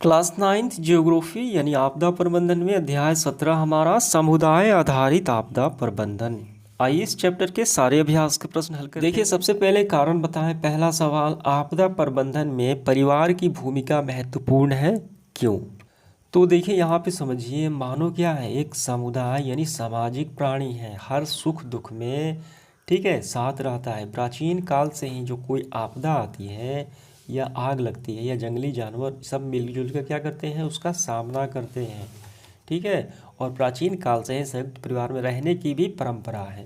Class 9th geography यानी आपदा प्रबंधन में अध्याय 17 हमारा समुदाय आधारित आपदा प्रबंधन। आइए इस चैप्टर के सारे अभ्यास के प्रश्न हल करें। देखिए सबसे पहले कारण बताएं। पहला सवाल, आपदा प्रबंधन में परिवार की भूमिका महत्वपूर्ण है, क्यों? तो देखिए यहाँ पे समझिए, मानव क्या है, एक समुदाय यानी सामाजिक प्राणी है। हर सुख दुख में ठीक है साथ रहता है। प्राचीन काल से ही जो कोई आपदा आती है या आग लगती है या जंगली जानवर, सब मिलजुल कर क्या करते हैं, उसका सामना करते हैं। ठीक है, और प्राचीन काल से ही संयुक्त परिवार में रहने की भी परंपरा है।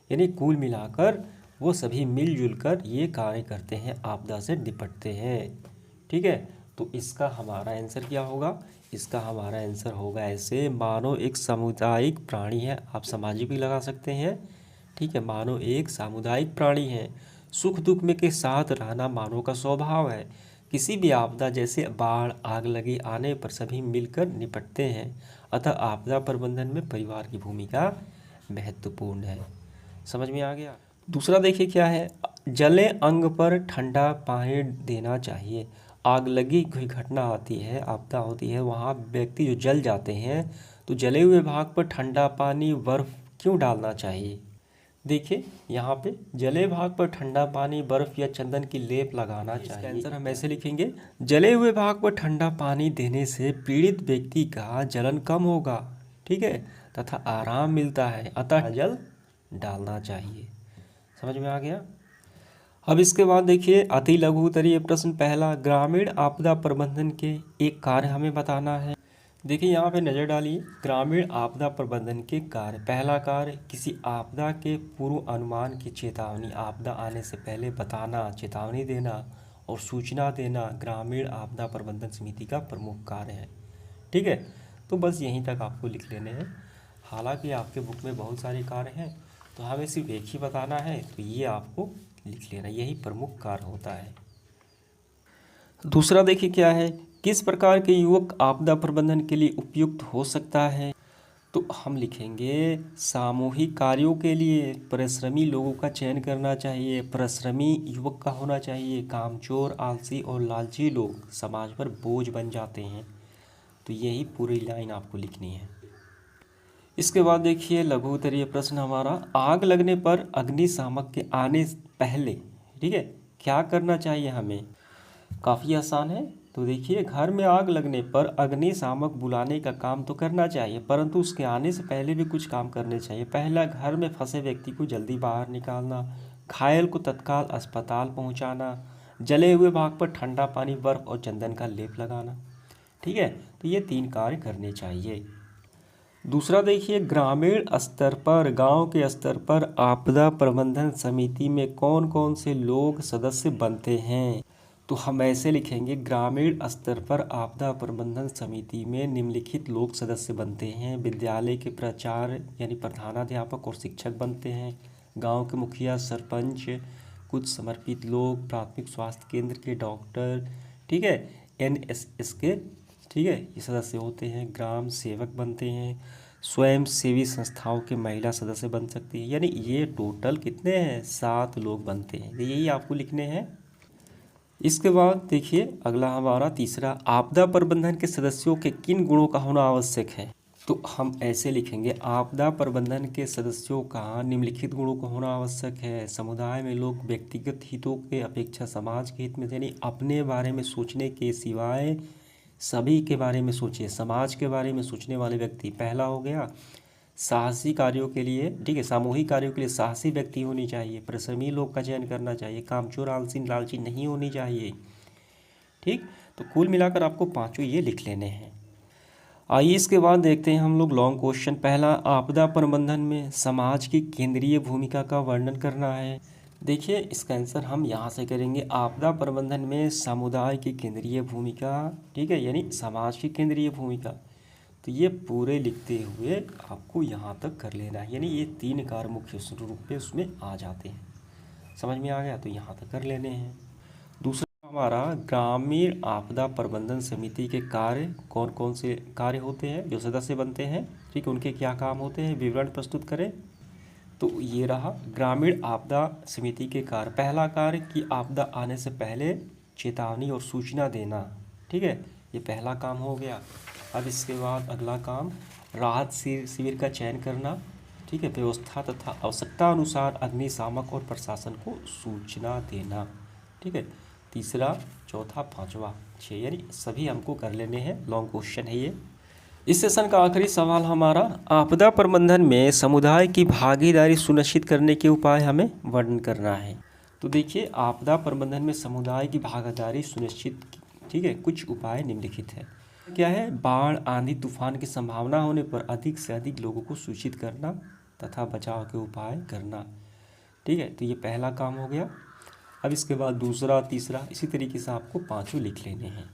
यानी कुल मिलाकर वो सभी मिलजुल कर ये कार्य करते हैं, आपदा से निपटते हैं। ठीक है, तो इसका हमारा आंसर क्या होगा? इसका हमारा आंसर होगा ऐसे, मानव एक सामुदायिक प्राणी है। आप सामाजिक भी लगा सकते हैं। ठीक है, मानव एक सामुदायिक प्राणी है। सुख दुख में के साथ रहना मानव का स्वभाव है। किसी भी आपदा जैसे बाढ़, आग लगी आने पर सभी मिलकर निपटते हैं। अतः आपदा प्रबंधन में परिवार की भूमिका महत्वपूर्ण है। समझ में आ गया? दूसरा देखिए क्या है, जले अंग पर ठंडा पानी देना चाहिए। आग लगी कोई घटना आती है, आपदा होती है, वहाँ व्यक्ति जो जल जाते हैं तो जले हुए भाग पर ठंडा पानी, बर्फ क्यों डालना चाहिए? देखिए यहाँ पे जले भाग पर ठंडा पानी, बर्फ या चंदन की लेप लगाना चाहिए। आंसर हम ऐसे लिखेंगे, जले हुए भाग पर ठंडा पानी देने से पीड़ित व्यक्ति का जलन कम होगा। ठीक है, तथा आराम मिलता है, अतः जल डालना चाहिए। समझ में आ गया? अब इसके बाद देखिए अति लघु उत्तरीय प्रश्न पहला, ग्रामीण आपदा प्रबंधन के एक कार्य हमें बताना है। देखिए यहाँ पे नज़र डालिए, ग्रामीण आपदा प्रबंधन के कार्य। पहला कार्य, किसी आपदा के पूर्व अनुमान की चेतावनी। आपदा आने से पहले बताना, चेतावनी देना और सूचना देना ग्रामीण आपदा प्रबंधन समिति का प्रमुख कार्य है। ठीक है, तो बस यहीं तक आपको लिख लेने हैं। हालांकि आपके बुक में बहुत सारे कार्य हैं, तो हमें सिर्फ एक ही बताना है, तो ये आपको लिख लेना, यही प्रमुख कार्य होता है। दूसरा देखिए क्या है, किस प्रकार के युवक आपदा प्रबंधन के लिए उपयुक्त हो सकता है? तो हम लिखेंगे, सामूहिक कार्यों के लिए परिश्रमी लोगों का चयन करना चाहिए। परिश्रमी युवक का होना चाहिए। कामचोर, आलसी और लालची लोग समाज पर बोझ बन जाते हैं। तो यही पूरी लाइन आपको लिखनी है। इसके बाद देखिए लघु उत्तरीय प्रश्न हमारा, आग लगने पर अग्निशामक के आने से पहले ठीक है क्या करना चाहिए हमें? काफ़ी आसान है। तो देखिए, घर में आग लगने पर अग्निशामक बुलाने का काम तो करना चाहिए, परंतु उसके आने से पहले भी कुछ काम करने चाहिए। पहला, घर में फंसे व्यक्ति को जल्दी बाहर निकालना, घायल को तत्काल अस्पताल पहुंचाना, जले हुए भाग पर ठंडा पानी, बर्फ और चंदन का लेप लगाना। ठीक है, तो ये 3 कार्य करने चाहिए। दूसरा देखिए, ग्रामीण स्तर पर, गांव के स्तर पर आपदा प्रबंधन समिति में कौन कौन से लोग सदस्य बनते हैं? तो हम ऐसे लिखेंगे, ग्रामीण स्तर पर आपदा प्रबंधन समिति में निम्नलिखित लोग सदस्य बनते हैं। विद्यालय के प्राचार्य यानी प्रधानाध्यापक और शिक्षक बनते हैं। गांव के मुखिया, सरपंच, कुछ समर्पित लोग, प्राथमिक स्वास्थ्य केंद्र के डॉक्टर, ठीक है, एनएसएस के ठीक है ये सदस्य होते हैं। ग्राम सेवक बनते हैं। स्वयं सेवी संस्थाओं के महिला सदस्य बन सकती है। यानी ये टोटल कितने हैं? 7 लोग बनते हैं। यही आपको लिखने हैं। इसके बाद देखिए अगला हमारा तीसरा, आपदा प्रबंधन के सदस्यों के किन गुणों का होना आवश्यक है? तो हम ऐसे लिखेंगे, आपदा प्रबंधन के सदस्यों का निम्नलिखित गुणों का होना आवश्यक है। समुदाय में लोग व्यक्तिगत हितों के अपेक्षा समाज के हित में, यानी अपने बारे में सोचने के सिवाय सभी के बारे में सोचिए, समाज के बारे में सोचने वाले व्यक्ति। पहला हो गया, साहसी कार्यों के लिए ठीक है, सामूहिक कार्यों के लिए साहसी व्यक्ति होनी चाहिए। परिश्रमी लोग का चयन करना चाहिए। कामचोर, आलसी, लालची नहीं होनी चाहिए। ठीक, तो कुल मिलाकर आपको 5 ये लिख लेने हैं। आइए इसके बाद देखते हैं हम लोग लॉन्ग क्वेश्चन। पहला, आपदा प्रबंधन में समाज की केंद्रीय भूमिका का वर्णन करना है। देखिए इसका आंसर हम यहाँ से करेंगे, आपदा प्रबंधन में समुदाय की केंद्रीय भूमिका। ठीक है, यानी समाज की केंद्रीय भूमिका। तो ये पूरे लिखते हुए आपको यहाँ तक कर लेना है, यानी ये 3 कार्य मुख्य रूप में उसमें आ जाते हैं। समझ में आ गया? तो यहाँ तक कर लेने हैं। दूसरा हमारा, ग्रामीण आपदा प्रबंधन समिति के कार्य कौन कौन से कार्य होते हैं, जो सदस्य बनते हैं, ठीक है, उनके क्या काम होते हैं, विवरण प्रस्तुत करें। तो ये रहा ग्रामीण आपदा समिति के कार्य। पहला कार्य कि आपदा आने से पहले चेतावनी और सूचना देना। ठीक है, ये पहला काम हो गया। अब इसके बाद अगला काम राहत शिविर का चयन करना, ठीक है, व्यवस्था तथा आवश्यकता अनुसार अग्निशामक और प्रशासन को सूचना देना, ठीक है। तीसरा, चौथा, पांचवा, 6, यानी सभी हमको कर लेने हैं। लॉन्ग क्वेश्चन है ये। इस सेशन का आखिरी सवाल हमारा, आपदा प्रबंधन में समुदाय की भागीदारी सुनिश्चित करने के उपाय हमें वर्णन करना है। तो देखिए, आपदा प्रबंधन में समुदाय की भागीदारी सुनिश्चित, ठीक है, कुछ उपाय निम्नलिखित है। क्या है? बाढ़, आंधी, तूफान की संभावना होने पर अधिक से अधिक लोगों को सूचित करना तथा बचाव के उपाय करना, ठीक है। तो ये पहला काम हो गया। अब इसके बाद दूसरा, तीसरा, इसी तरीके से आपको पांचों लिख लेने हैं।